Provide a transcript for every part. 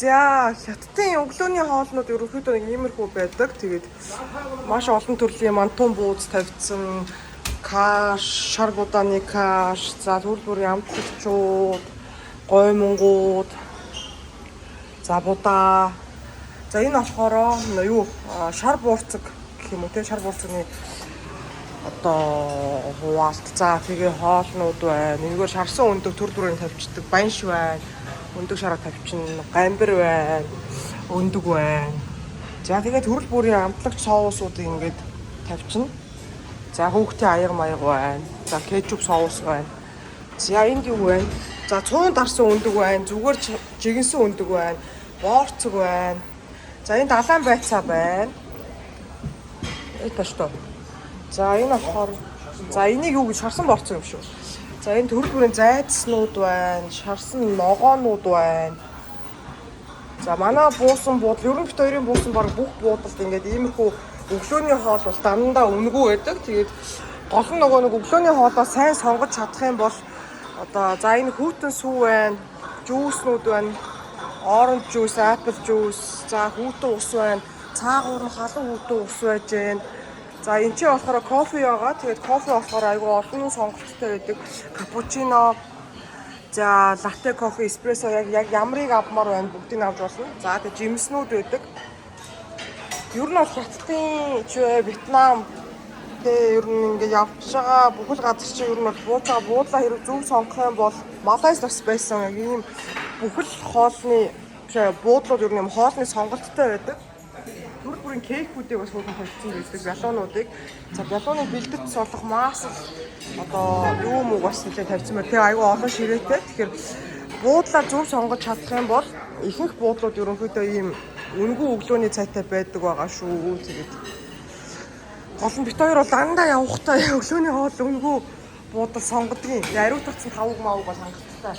За хятадын өглөөний хоолнууд ерөнхийдөө нэг иймэрхүү байдаг. Тэгээд маш олон төрлийн мантун бууз тавьсан, каш, шар буданы каш, за төрөл бүрийн амтлагчууд, гоймонгууд, за будаа. За энэ болохоор юу шар буурцаг гэх юм уу те, шар буурцагны одоо хуваалт. За тэгээ хоолнууд байна. Нэггээр шарсан өндөг төр бүрийн тавьчихдаг банш байна. Өндөг шараа тавьчихна, гамбар байна, өндөг байна. За тэгээд төрөл бүрийн амтлагч соусуудыг ингээд тавьчихна. За хүүхдийн аяга маяг байна. За кетчуп соус байна. За энд юу байна? За цуун дарсан өндөг байна, зүгээр жигэнсэн өндөг байна, боорцог байна. За энэ далайн байцаа байна. Это что? За энэ болохоор за энийг юу гэж шарсан боорцог юм шүү. За энэ төрөл бүрийн зайцснууд байна, шарсан ногоонууд байна. За манай буусан буудал, ерөн бит хоёрын буусан баг бүх буудалд ингээд иймэрхүү өглөөний хоол бол дандаа өнгөө байдаг. Тэгээд гол нь нөгөө нэг өглөөний хоолоо сайн сонгож чадах юм бол одоо за энэ хүүтэн сүү байна, жүүснүүд байна, оранж жүүс, апл жүүс, за хүүтэн ус байна, цаагуур нь халуун хүүтэн ус байж байна. За энэ чи болохоор кофе байгаа. Тэгээд кофе болохоор айгүй олон сонголттой байдаг. Капучино, за латте кофе, эспрессо яг ямрыг авмаар байна, бүгдийг авч болно. За тэгээд жимснүүд байдаг. Ер нь бол хятадын Вьетнам тэгээ ер нь ингээд явж байгаа бүхэл газар чи ер нь бол буудлаа хэрэг зөв сонгох юм бол Малайз бас байсан яг ийм бүхэл хоолны буудлууд ер нь хоолны сонголттой байдаг. Төрөл бүрийн кейкүүдийг бас хөөдөн тавьчихсан байдаг, бялуунуудыг. За бялууны бэлдэт солих масл одоо юу муу бас нэлээд тавьсан байна. Тэгээ айгүй олон ширээтэй. Тэгэхээр буудлаа зөв сонгож чадах юм бол ихэнх буудлууд ерөнхийдөө ийм үнгүй өглөөний цайтай байдаг байгаа шүү. Тэгээд гол нь бит хоёр бол дандаа явахтаа өглөөний хоол үнгүй буудал сонгодгийн. Ариут татсан тавг мааг бол хангалттай.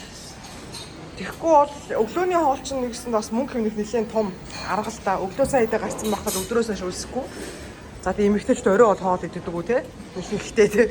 Тэгэхгүй бол өглөөний хоол чинь нэгсэн бас мөнгө хэмнэх нэлээд том арга л да. Өглөө сайн идэ гарцсан байхад өдрөөс хойш үлсэхгүй. За тийм эмэгтэйчд орой бол хоол иддэг үү те? Их ихтэй те.